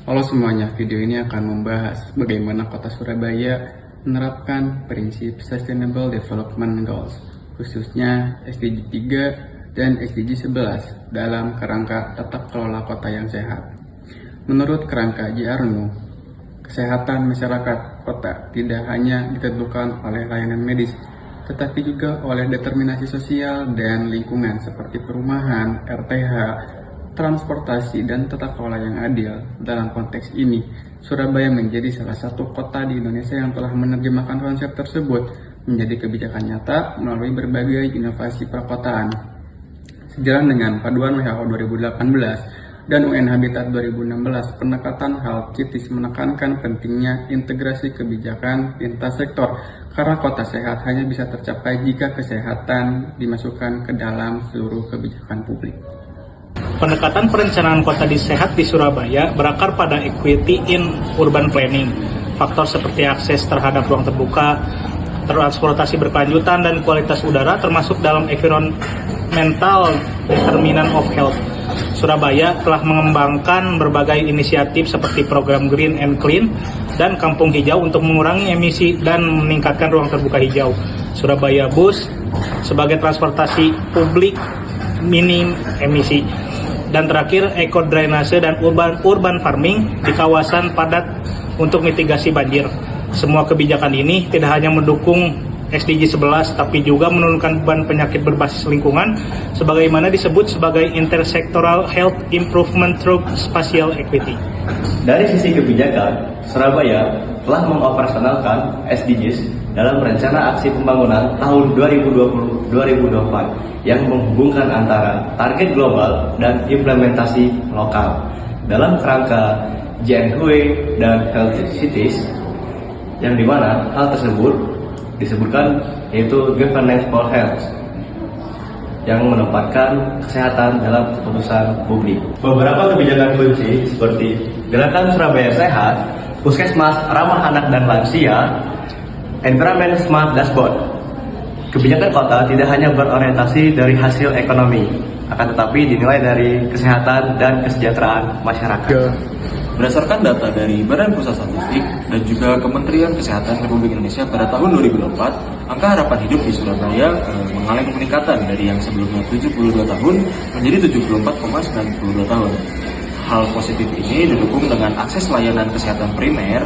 Halo semuanya, video ini akan membahas bagaimana Kota Surabaya menerapkan prinsip Sustainable Development Goals, khususnya SDG 3 dan SDG 11 dalam kerangka tata kelola kota yang sehat. Menurut kerangka JRNU, kesehatan masyarakat kota tidak hanya ditentukan oleh layanan medis, tetapi juga oleh determinasi sosial dan lingkungan seperti perumahan, RTH, transportasi, dan tata kelola yang adil. Dalam konteks ini, Surabaya menjadi salah satu kota di Indonesia yang telah menerjemahkan konsep tersebut menjadi kebijakan nyata melalui berbagai inovasi perkotaan. Sejalan dengan paduan WHO 2018 dan UN Habitat 2016, pendekatan Health Cities menekankan pentingnya integrasi kebijakan lintas sektor, karena kota sehat hanya bisa tercapai jika kesehatan dimasukkan ke dalam seluruh kebijakan publik. Pendekatan perencanaan kota sehat di Surabaya berakar pada equity in urban planning. Faktor seperti akses terhadap ruang terbuka, transportasi berkelanjutan, dan kualitas udara termasuk dalam environmental determinant of health. Surabaya telah mengembangkan berbagai inisiatif seperti program Green and Clean dan Kampung Hijau untuk mengurangi emisi dan meningkatkan ruang terbuka hijau. Surabaya Bus sebagai transportasi publik minim emisi. Dan terakhir, eco drainase dan urban farming di kawasan padat untuk mitigasi banjir. Semua kebijakan ini tidak hanya mendukung SDG 11, tapi juga menurunkan beban penyakit berbasis lingkungan, sebagaimana disebut sebagai intersectoral health improvement through spatial equity. Dari sisi kebijakan, Surabaya telah mengoperasionalkan SDGs dalam rencana aksi pembangunan tahun 2020-2024 yang menghubungkan antara target global dan implementasi lokal dalam kerangka JNHUE dan Health Cities, yang dimana hal tersebut disebutkan yaitu Governance for Health yang menempatkan kesehatan dalam keputusan publik. Beberapa kebijakan kunci seperti Gerakan Surabaya Sehat, Puskesmas Ramah Anak dan Lansia, Environment Smart Dashboard. Kebijakan kota tidak hanya berorientasi dari hasil ekonomi, akan tetapi dinilai dari kesehatan dan kesejahteraan masyarakat. Berdasarkan data dari Badan Pusat Statistik dan juga Kementerian Kesehatan Republik Indonesia pada tahun 2024, angka harapan hidup di Surabaya mengalami peningkatan dari yang sebelumnya 72 tahun menjadi 74,92 tahun. Hal positif ini didukung dengan akses layanan kesehatan primer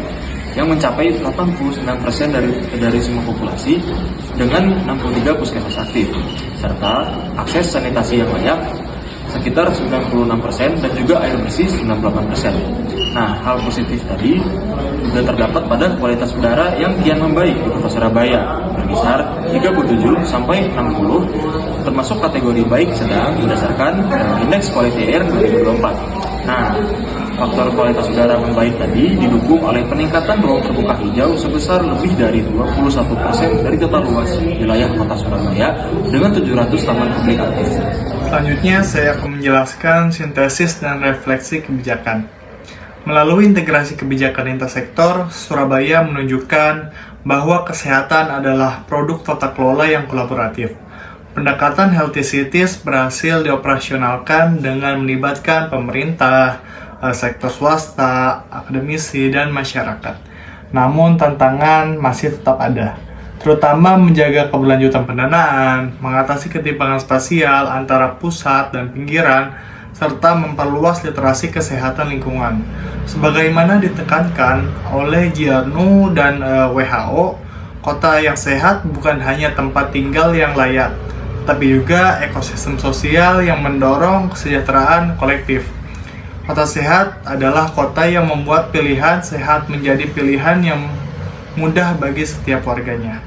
yang mencapai 89% dari semua populasi dengan 63 puskesmas aktif, serta akses sanitasi yang layak sekitar 96% dan juga air bersih 98%. Nah, hal positif tadi juga terdapat pada kualitas udara yang kian membaik di Kota Surabaya, berkisar 37 sampai 60, termasuk kategori baik sedang berdasarkan Indeks Quality Air 2024. Nah, faktor kualitas udara membaik tadi didukung oleh peningkatan ruang terbuka hijau sebesar lebih dari 21% dari total luas wilayah Kota Surabaya dengan 700 taman publik aktif. Selanjutnya, saya akan menjelaskan sintesis dan refleksi kebijakan. Melalui integrasi kebijakan lintas sektor, Surabaya menunjukkan bahwa kesehatan adalah produk tata kelola yang kolaboratif. Pendekatan Healthy Cities berhasil dioperasionalkan dengan melibatkan pemerintah, sektor swasta, akademisi, dan masyarakat. Namun tantangan masih tetap ada, terutama menjaga keberlanjutan pendanaan, mengatasi ketimpangan spasial antara pusat dan pinggiran, serta memperluas literasi kesehatan lingkungan. Sebagaimana ditekankan oleh JRNU dan WHO, kota yang sehat bukan hanya tempat tinggal yang layak, tapi juga ekosistem sosial yang mendorong kesejahteraan kolektif. Kota sehat adalah kota yang membuat pilihan sehat menjadi pilihan yang mudah bagi setiap warganya.